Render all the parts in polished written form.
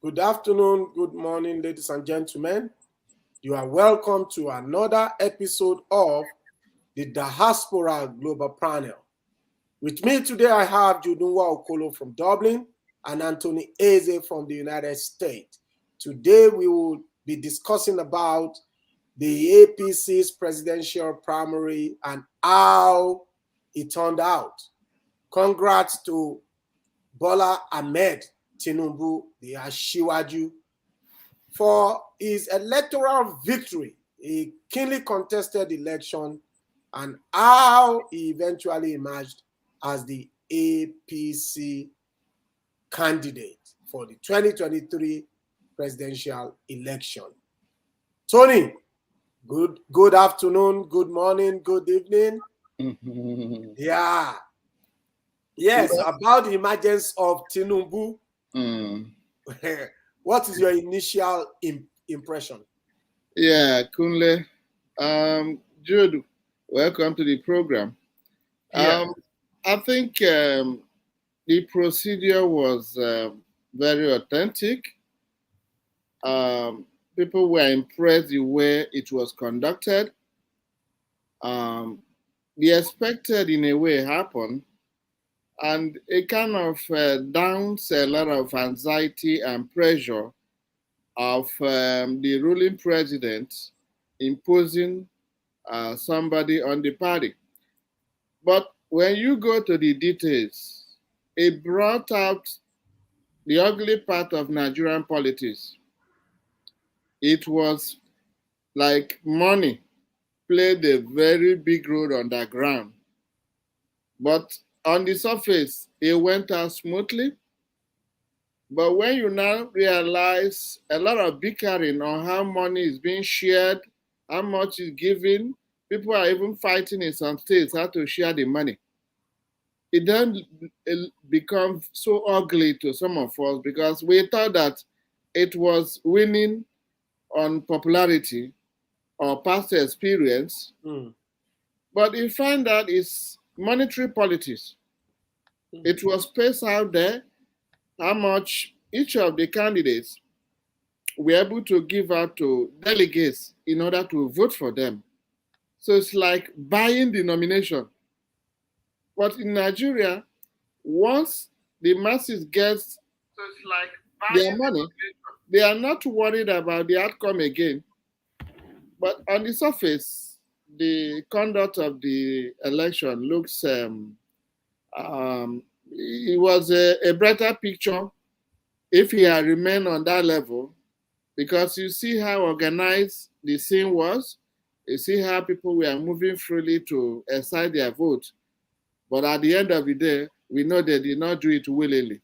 Good afternoon, good morning, ladies and gentlemen. You are welcome to another episode of the Diaspora Global Panel. With me today, I have Judunwa Okolo from Dublin and Anthony Eze from the United States. Today, we will be discussing about the APC's presidential primary and how it turned out. Congrats to Bola Ahmed Tinubu, the Ashiwaju, for his electoral victory, a keenly contested election, and how he eventually emerged as the APC candidate for the 2023 presidential election. Tony, good afternoon, good morning, good evening. Yeah. Yes, about the emergence of Tinubu. What is your initial impression? Yeah, Kunle. Jude, welcome to the program. Yeah. I think the procedure was very authentic. People were impressed the way it was conducted. The expected, in a way, happened, and it kind of downs a lot of anxiety and pressure of the ruling president imposing somebody on the party. But when you go to the details, it brought out the ugly part of Nigerian politics. It was like money played a very big role on the ground. But on the surface, it went out smoothly. But when you now realize a lot of bickering on how money is being shared, how much is given, people are even fighting in some states how to share the money. It then become so ugly to some of us because we thought that it was winning on popularity or past experience, but you find that it's monetary politics. It was spaced out there how much each of the candidates were able to give out to delegates in order to vote for them. So it's like buying the nomination. But in Nigeria, once the masses get their money, they are not worried about the outcome again. But on the surface, the conduct of the election looks it was a better picture if he had remained on that level, because you see how organized the scene was, you see how people were moving freely to exercise their vote. But at the end of the day, we know they did not do it willingly.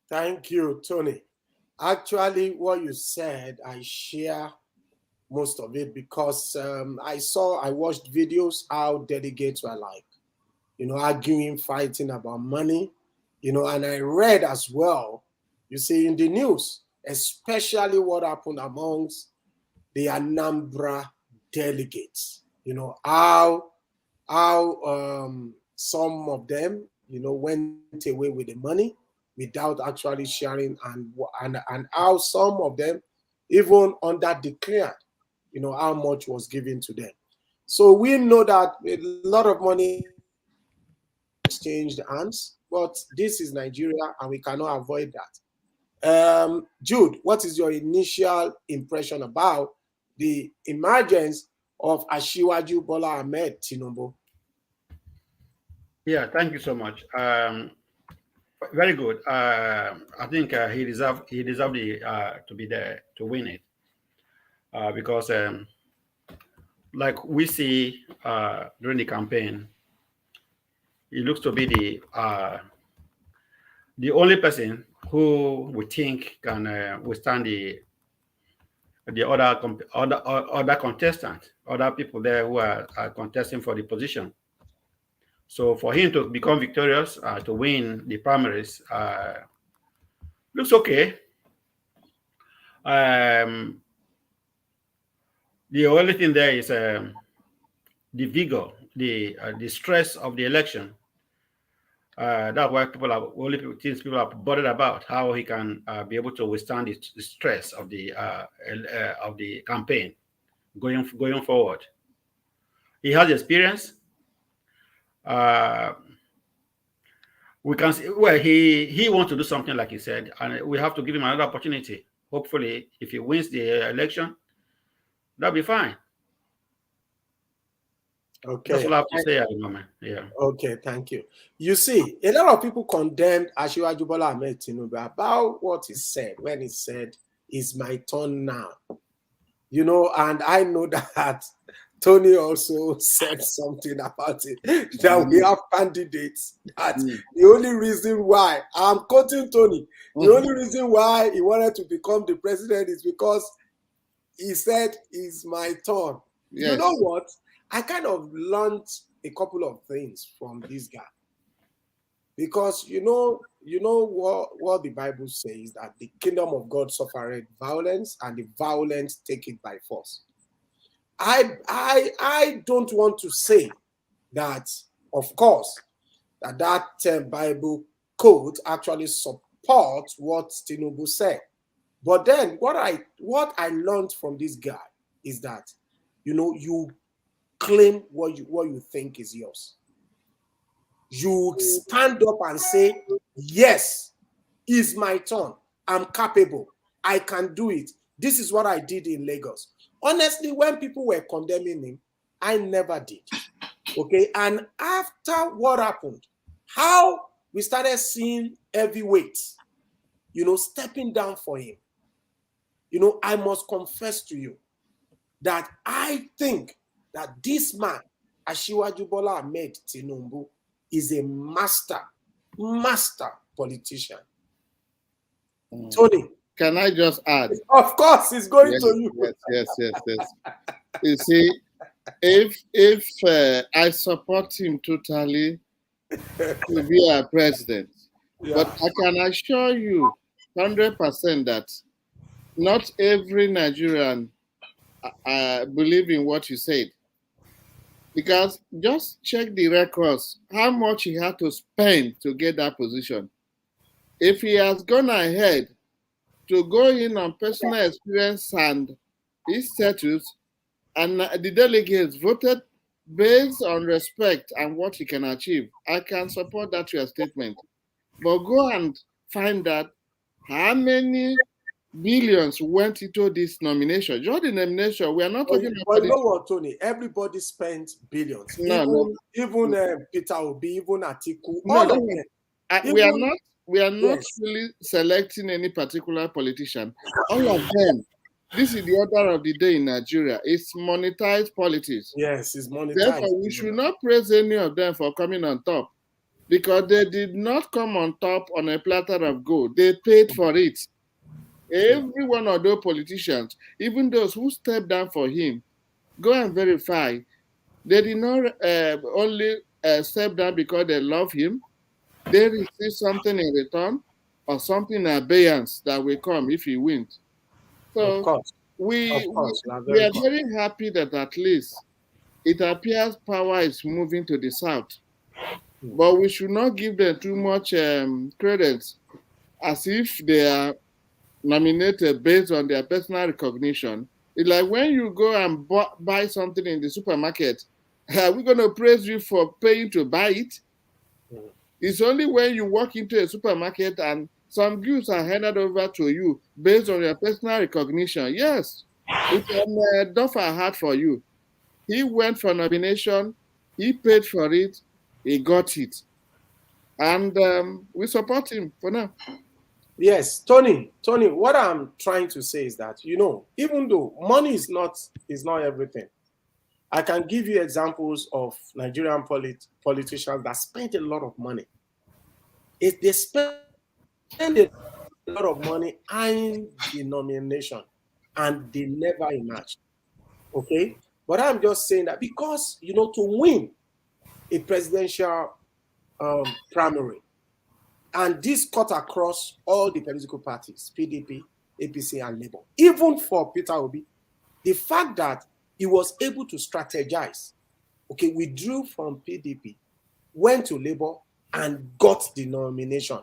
Thank you, Tony. Actually, what you said, I share most of it because I watched videos how delegates were like, arguing, fighting about money, and I read as well, you see, in the news, especially what happened amongst the Anambra delegates, how some of them, went away with the money without actually sharing, and how some of them even under declared, how much was given to them. So we know that a lot of money exchanged hands, but this is Nigeria and we cannot avoid that. Jude, what is your initial impression about the emergence of Ashiwaju Bola Ahmed Tinubu? Yeah, thank you so much. Very good. I think he deserved to be there to win it because like we see during the campaign, he looks to be the only person who we think can withstand the other contestants, other people there who are contesting for the position. So for him to become victorious, to win the primaries, looks okay. The only thing there is the vigor, the stress of the election. That's why people are bothered about how he can be able to withstand the stress of the campaign going forward. He has experience. Uh, we can see, well, he wants to do something like he said, and we have to give him another opportunity. Hopefully, if he wins the election, that'll be fine. Okay. That's all I have to say at the moment. Yeah. Okay, thank you. You see, a lot of people condemned Asiwaju Bola Ahmed Tinubu about what he said when he said, "It's my turn now." You know, and I know that Tony also said something about it, that we have candidates, that the only reason why, I'm quoting Tony, the only reason why he wanted to become the president is because he said, "It's my turn." Yes. You know what? I kind of learned a couple of things from this guy. Because you know what the Bible says, that the kingdom of God suffereth violence, and the violent take it by force. I don't want to say that, of course, that Bible quote actually supports what Tinubu said. But then what I learned from this guy is that, you claim what you think is yours. You stand up and say, yes, it's my turn. I'm capable. I can do it. This is what I did in Lagos. Honestly, when people were condemning him, I never did. Okay. And after what happened, how we started seeing heavyweights, stepping down for him, I must confess to you that I think that this man, Asiwaju Bola Ahmed Tinubu, is a master politician. Tony, can I just add? Of course, it's going to you. Yes. You see, if I support him totally to be our president, but I can assure you 100% that not every Nigerian believe in what you said. Because just check the records, how much he had to spend to get that position. If he has gone ahead to go in on personal experience and his status, and the delegates voted based on respect and what he can achieve, I can support that your statement. But go and find out how many billions went into this nomination. Just the nomination, we are not talking about. But you know what, Tony? Everybody spent billions. Even Peter Obi, even Atiku. We are not really selecting any particular politician. All of them. This is the order of the day in Nigeria. It's monetized politics. Yes, it's monetized. Therefore, we should not praise any of them for coming on top, because they did not come on top on a platter of gold. They paid for it. Every one of those politicians, even those who stepped down for him, go and verify. They did not only step down because they love him. They receive something in return, or something in abeyance that will come if he wins. So we are very happy that at least it appears power is moving to the south. But we should not give them too much credence, as if they are nominated based on their personal recognition. It's like when you go and buy something in the supermarket, are we going to praise you for paying to buy it? It's only when you walk into a supermarket and some goods are handed over to you based on your personal recognition. Yes, it can do for hard for you. He went for nomination, he paid for it, he got it. And we support him for now. Yes, Tony, what I'm trying to say is that, even though money is not everything, I can give you examples of Nigerian politicians that spent a lot of money. If they spend a lot of money in the nomination and they never emerge. Okay? But I'm just saying that because, to win a presidential primary, and this cut across all the political parties, PDP, APC, and Labour, even for Peter Obi, the fact that he was able to strategize, withdrew from PDP, went to Labour, and got the nomination.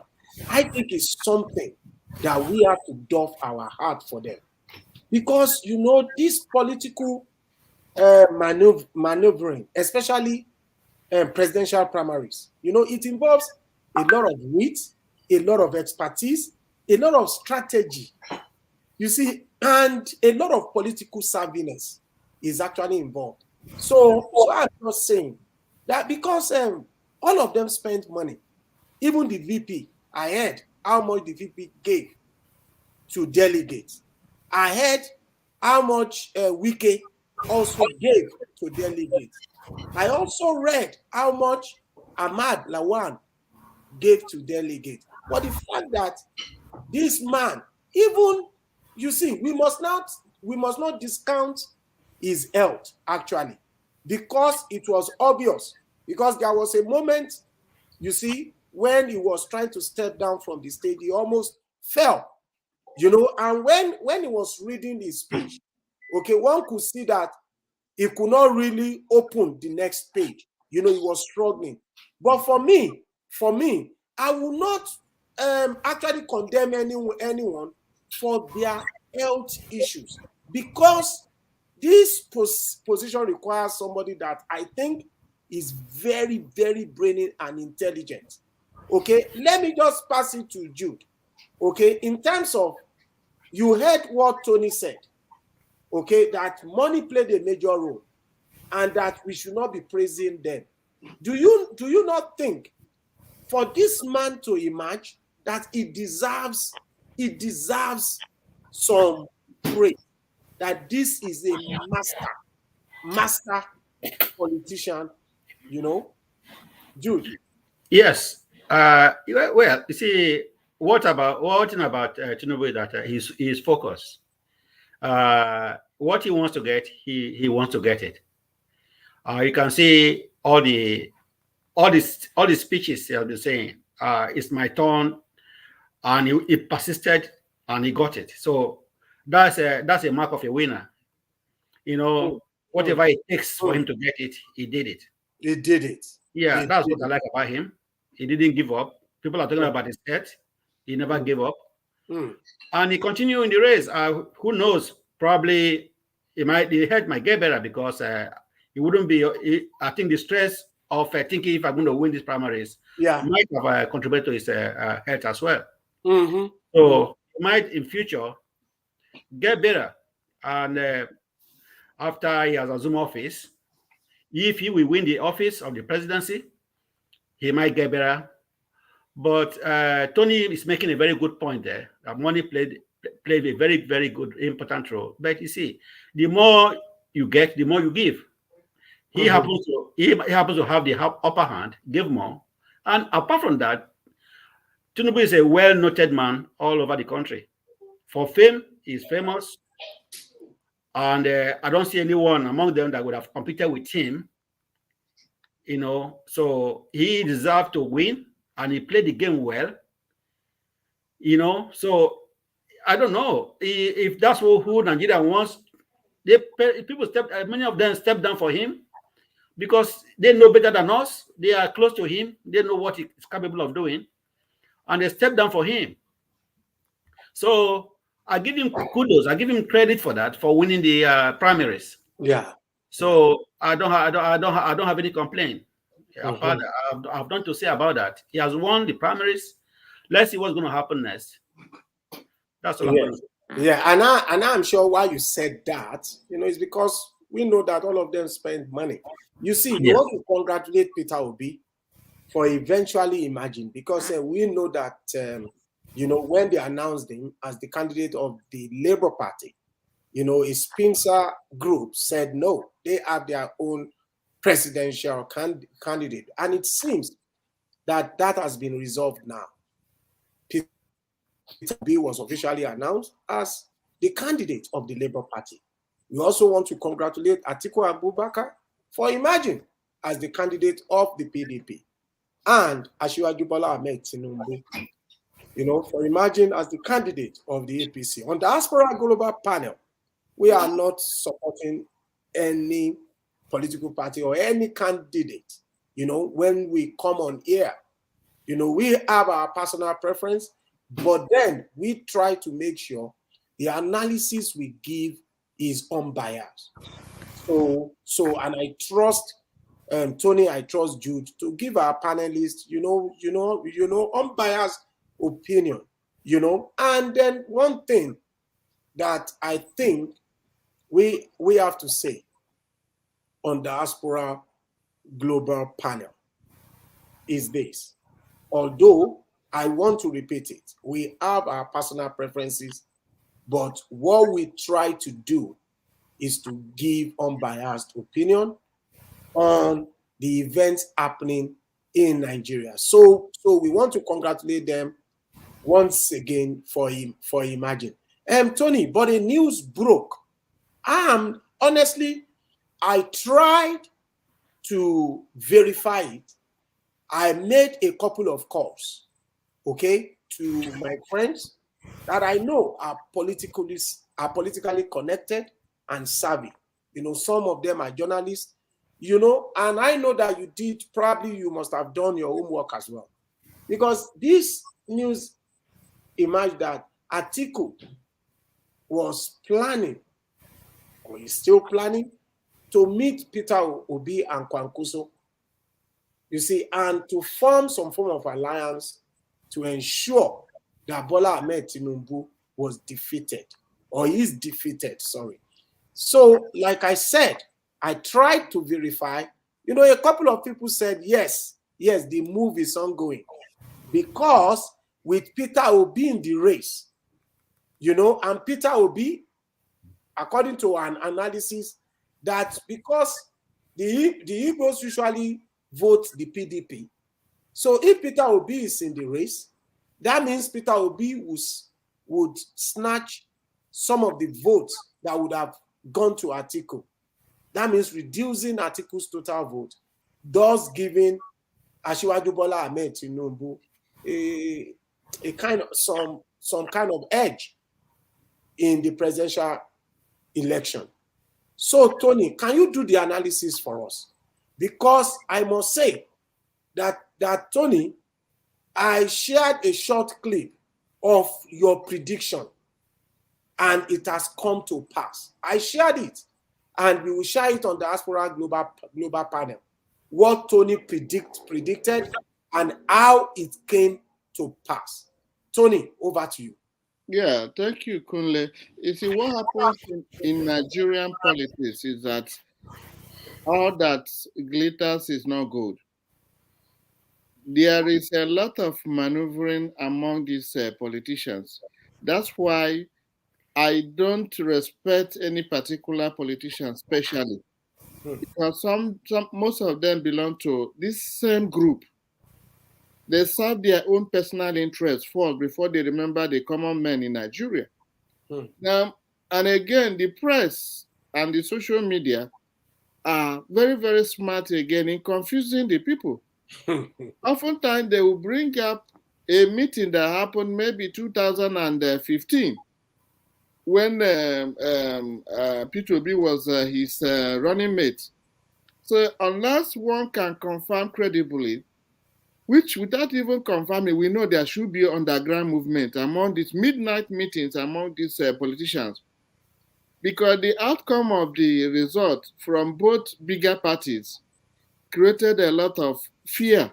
I think it's something that we have to doff our heart for them. Because, you know, this political maneuvering, especially presidential primaries, you know, it involves a lot of wit, a lot of expertise, a lot of strategy, you see, and a lot of political savviness is actually involved. So I'm not saying that because all of them spent money, even the VP, I heard how much the VP gave to delegates. I heard how much Wike also gave to delegates. I also read how much Ahmad Lawan gave to delegates. But the fact that this man, even, you see, we must not discount his health, actually, because it was obvious. Because there was a moment, you see, when he was trying to step down from the stage, he almost fell, you know. And when he was reading his speech, okay, one could see that he could not really open the next page. You know, he was struggling. But for me, I will not actually condemn anyone for their health issues, because this position requires somebody that I think is very, very brainy and intelligent. Okay, let me just pass it to Jude. Okay, in terms of, you heard what Tony said, okay, that money played a major role and that we should not be praising them. Do you not think for this man to emerge that he deserves some praise, that this is a master politician, you know? Jude. Yes. Well, you see, what thing about Tinubu is that he's focused. What he wants to get, he wants to get it. You can see all the speeches he has been saying. It's my turn, and he persisted, and he got it. So that's a mark of a winner. You know, whatever it takes for him to get it, he did it. He did it. Yeah, that's what I like about him. He didn't give up. People are talking about his health. He never gave up. And he continued in the race. Who knows? Probably the health might get better, because he wouldn't be. I think the stress of thinking if I'm going to win this primaries might have contributed to his health as well. So he might in future get better. And after he has assumed office, if he will win the office of the presidency, he might get better. But Tony is making a very good point there. That money played a very, very good, important role. But you see, the more you get, the more you give. He happens to have the upper hand, give more. And apart from that, Tinubu is a well-noted man all over the country. For fame, he's famous. And I don't see anyone among them that would have competed with him. You know, so he deserved to win, and he played the game well. You know, so I don't know if that's who Nigeria wants. Many of them step down for him because they know better than us. They are close to him. They know what he's capable of doing, and they step down for him. So I give him kudos. I give him credit for that, for winning the primaries. Yeah. So I don't have any complaint. I've done to say about that. He has won the primaries. Let's see what's going to happen next. That's all I'm going to say. Yeah, and I'm sure why you said that, you know, is because we know that all of them spend money. You see, you want to congratulate Peter Obi for eventually emerging, because we know that, you know, when they announced him as the candidate of the Labour Party, you know, a Spencer group said no, they have their own presidential candidate. And it seems that has been resolved now. Peter Obi was officially announced as the candidate of the Labour Party. We also want to congratulate Atiku+Abubakar for emerging as the candidate of the PDP, and Asiwaju Bola Ahmed Tinubu, you know, for emerging as the candidate of the APC. On the Diaspora Global Panel, we are not supporting any political party or any candidate. You know, when we come on here, We have our personal preference, but then we try to make sure the analysis we give is unbiased. So, and I trust Tony, I trust Jude to give our panelists, unbiased opinion, And then one thing that I think we have to say on Diaspora Global Panel is this. Although I want to repeat it, we have our personal preferences, but what we try to do is to give unbiased opinion on the events happening in Nigeria. So we want to congratulate them once again for Imagine. Tony, but the news broke. Honestly, I tried to verify it. I made a couple of calls, okay, to my friends that I know are politically connected and savvy. Some of them are journalists, and I know that you must have done your homework as well. Because this news emerged that Atiku was planning, or is still planning, to meet Peter Obi and Kwankwaso, you see, and to form some form of alliance to ensure that Bola Ahmed Tinubu was defeated, or is defeated, sorry. So, like I said, I tried to verify. A couple of people said, yes, the move is ongoing. Because with Peter Obi in the race, and Peter Obi, according to an analysis, that because the Igbos usually vote the PDP, so if Peter Obi is in the race, that means Peter Obi would snatch some of the votes that would have gone to Atiku. That means reducing Atiku's total vote, thus giving Asiwaju Bola Ahmed Tinubu a kind of some kind of edge in the presidential election. So, Tony, can you do the analysis for us? Because I must say that Tony, I shared a short clip of your prediction, and it has come to pass. I shared it, and we will share it on Diaspora Global Panel. What Tony predicted and how it came to pass. Tony, over to you. Yeah, thank you, Kunle. You see, what happens in Nigerian politics is that all that glitters is not gold. There is a lot of maneuvering among these politicians. That's why I don't respect any particular politician, especially because most of them belong to this same group. They serve their own personal interests first before they remember the common men in Nigeria. Now, and again, the press and the social media are very, very smart again in confusing the people. Oftentimes, they will bring up a meeting that happened maybe 2015 when P2B was his running mate. So unless one can confirm credibly, which without even confirming, we know there should be underground movement among these midnight meetings among these politicians. Because the outcome of the result from both bigger parties created a lot of fear.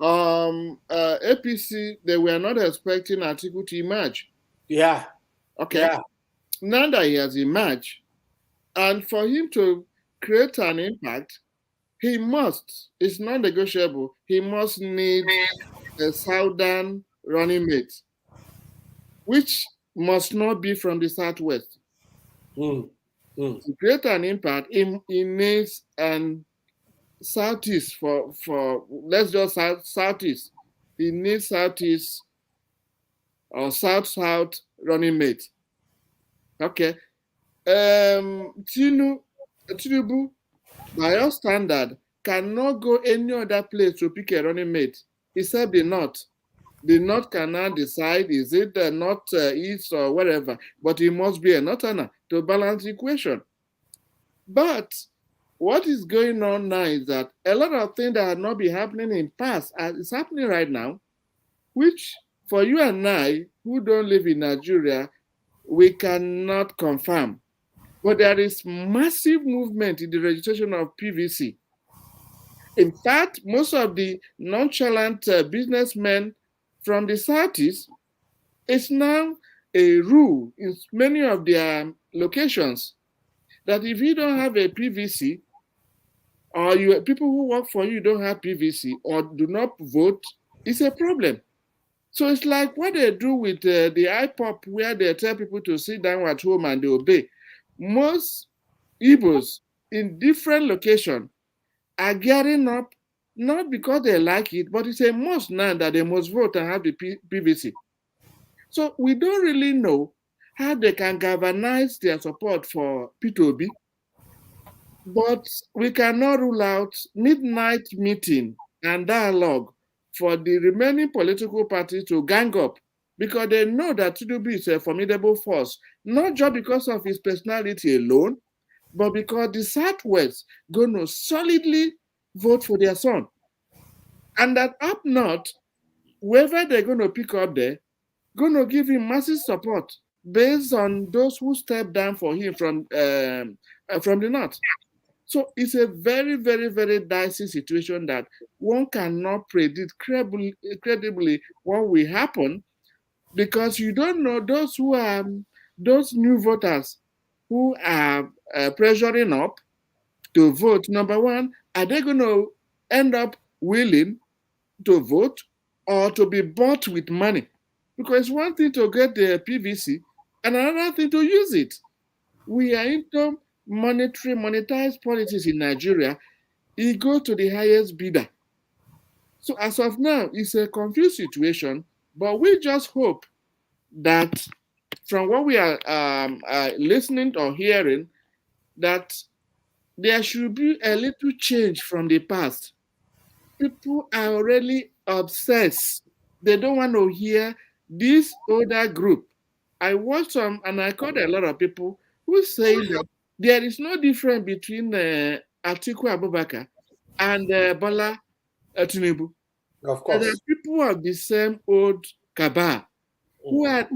APC, they were not expecting Atiku to emerge. Yeah. Okay. Yeah. Now that he has emerged, and for him to create an impact, he must, it's non-negotiable, he must need a southern running mate, which must not be from the southwest. To create an impact, he needs an southeast for let's just southeast. He needs southeast or south running mate. Okay. Tinubu, by your standard, cannot go any other place to pick a running mate except the North. The North cannot decide, is it the North East or whatever, but it must be a Northerner to balance the equation. But what is going on now is that a lot of things that had not been happening in past is happening right now, which for you and I who don't live in Nigeria, we cannot confirm. But there is massive movement in the registration of PVC. In fact, most of the nonchalant businessmen from the Southeast, it's now a rule in many of their locations that if you don't have a PVC, or people who work for you don't have PVC or do not vote, it's a problem. So it's like what they do with the IPOP, where they tell people to sit down at home and they obey. Most Igbos in different locations are gearing up, not because they like it, but it's a must now that they must vote and have the PVC. So we don't really know how they can galvanize their support for P2B, but we cannot rule out midnight meeting and dialogue for the remaining political parties to gang up, because they know that Tinubu is a formidable force, not just because of his personality alone, but because the Southwest going to solidly vote for their son. And that up north, whoever they're going to pick up there, going to give him massive support based on those who step down for him from the north. So it's a very, very, very dicey situation that one cannot predict credibly what will happen, because you don't know those who are those new voters who are pressuring up to vote. Number one, are they going to end up willing to vote or to be bought with money? Because one thing to get the PVC and another thing to use it. We are into monetized politics in Nigeria. It goes to the highest bidder. So as of now, it's a confused situation, but we just hope that from what we are listening or hearing, that there should be a little change from the past. People are already obsessed. They don't want to hear this older group. I watched some and I caught a lot of people who say that there is no difference between Atiku+Abubakar and Bola Tinubu. Of There are course. people of the same old cabal who are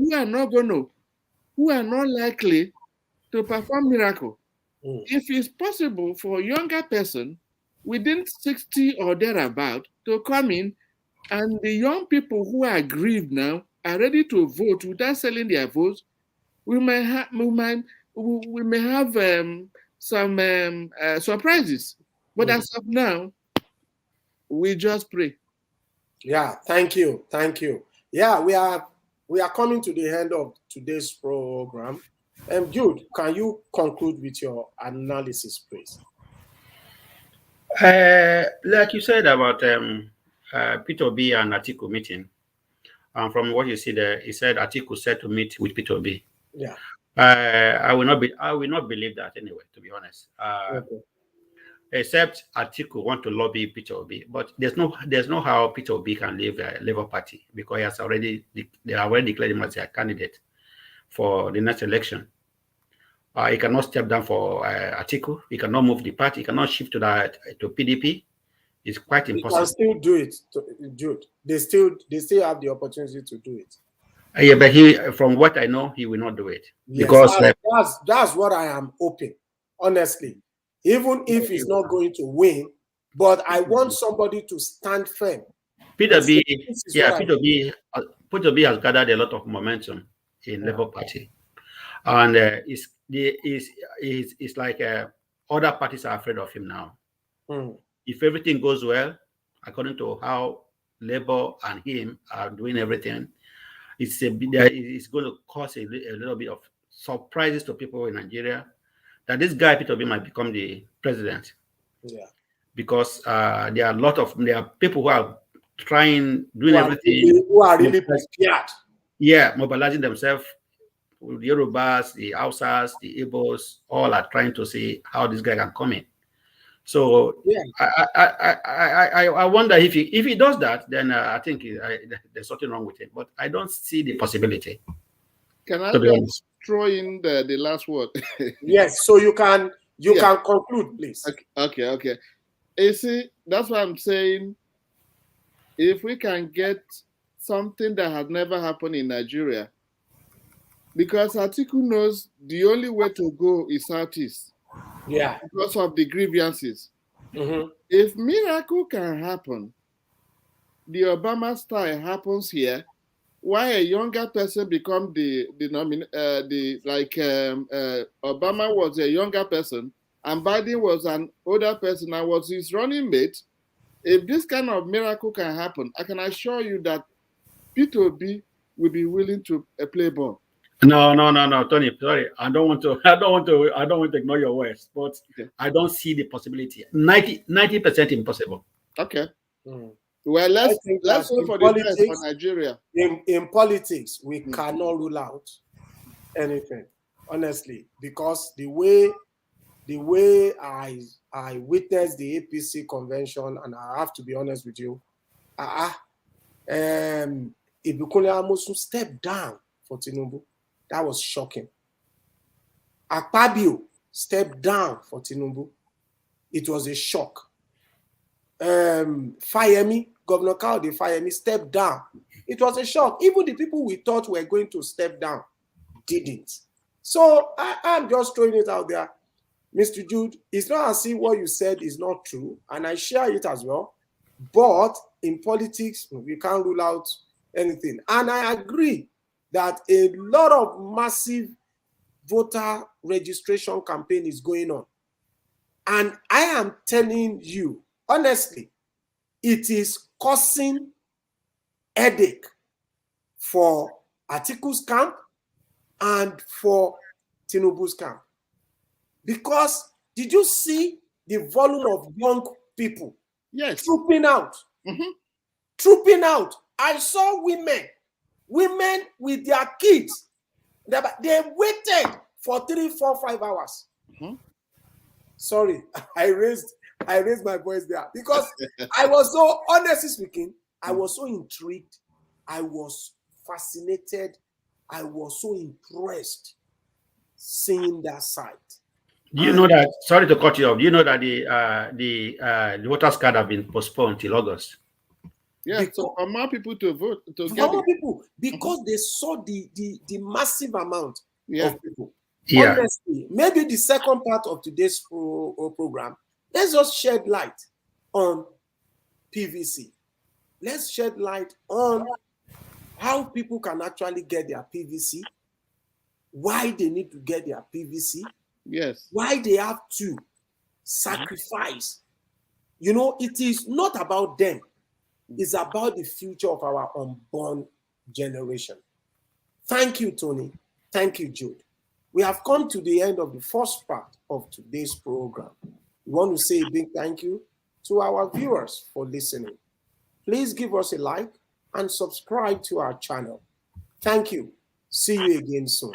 not likely to perform miracle. If it's possible for a younger person within 60 or thereabout to come in, and the young people who are aggrieved now are ready to vote without selling their votes, we may have some surprises. But as of now, we just pray. Yeah, thank you. Yeah, we are coming to the end of today's program. Jude, can you conclude with your analysis, please? Like you said about P2B and Atiku meeting, from what you see there, he said Atiku said to meet with P2B. Yeah. I will not believe that anyway, to be honest. Okay. Except Atiku want to lobby P2B, but there's no how P2B can leave the Labour Party, because they have already declared him as their candidate for the next election. He cannot step down for Atiku. He cannot move the party. He cannot shift to PDP. It's quite impossible. He can still do it, Jude. They still have the opportunity to do it. Yeah, but from what I know, he will not do it. Yes, because that's what I am hoping, honestly. Even if he's not going to win, but I want somebody to stand firm. P2B has gathered a lot of momentum in Labour Party, and it's like other parties are afraid of him now. If everything goes well, according to how Labour and him are doing everything, it's going to cause a little bit of surprises to people in Nigeria that this guy P2B might become the president. Yeah, because there are people who are doing everything, who are really prepared. Yeah, mobilizing themselves. The Yorubas, the Hausas, the Igbos, all are trying to see how this guy can come in. So yeah, I wonder if he does that, then I think there's something wrong with him. But I don't see the possibility. Can I just throw in the last word? Yes. So you can You can conclude, please. Okay. You see, that's what I'm saying. If we can get something that has never happened in Nigeria, because Atiku knows the only way to go is southeast. Yeah. Because of the grievances. Mm-hmm. If miracle can happen, the Obama style happens here, why a younger person become Obama was a younger person and Biden was an older person and was his running mate. If this kind of miracle can happen, I can assure you that P2B will be willing to play ball. No, Tony. Sorry, I don't want to ignore your words, but okay. I don't see the possibility. 90% impossible. Okay. Well, let's hope for the best for Nigeria. In politics, we cannot rule out anything, honestly, because the way I witnessed the APC convention, and I have to be honest with you, Ibukule almost stepped down for Tinubu. That was shocking. Akpabio stepped down for Tinubu. It was a shock. Fayemi, Governor Kaode Fayemi stepped down. It was a shock. Even the people we thought were going to step down didn't. So I'm just throwing it out there. Mr. Jude, it's not as if what you said is not true, and I share it as well. But in politics, we can't rule out anything. And I agree that a lot of massive voter registration campaign is going on. And I am telling you, honestly, it is causing headache for Atiku's camp and for Tinubu's camp. Because did you see the volume of young people trooping out? Trooping out. I saw women with their kids. They waited for 3, 4, 5 hours. Sorry, I raised my voice there because I was so, honestly speaking, I was so intrigued. I was fascinated. I was so impressed seeing that sight. Do you know that? Sorry to cut you off. Do you know that the voters' card have been postponed till August? Yeah, because, so for more people to vote. For more people, because they saw the massive amount of people. Yeah. Honestly, maybe the second part of today's program, let's just shed light on PVC. Let's shed light on how people can actually get their PVC, why they need to get their PVC, why they have to sacrifice. You know, it is not about them. It's about the future of our unborn generation. Thank you, Tony. Thank you, Jude. We have come to the end of the first part of today's program. We want to say a big thank you to our viewers for listening. Please give us a like and subscribe to our channel. Thank you. See you again soon.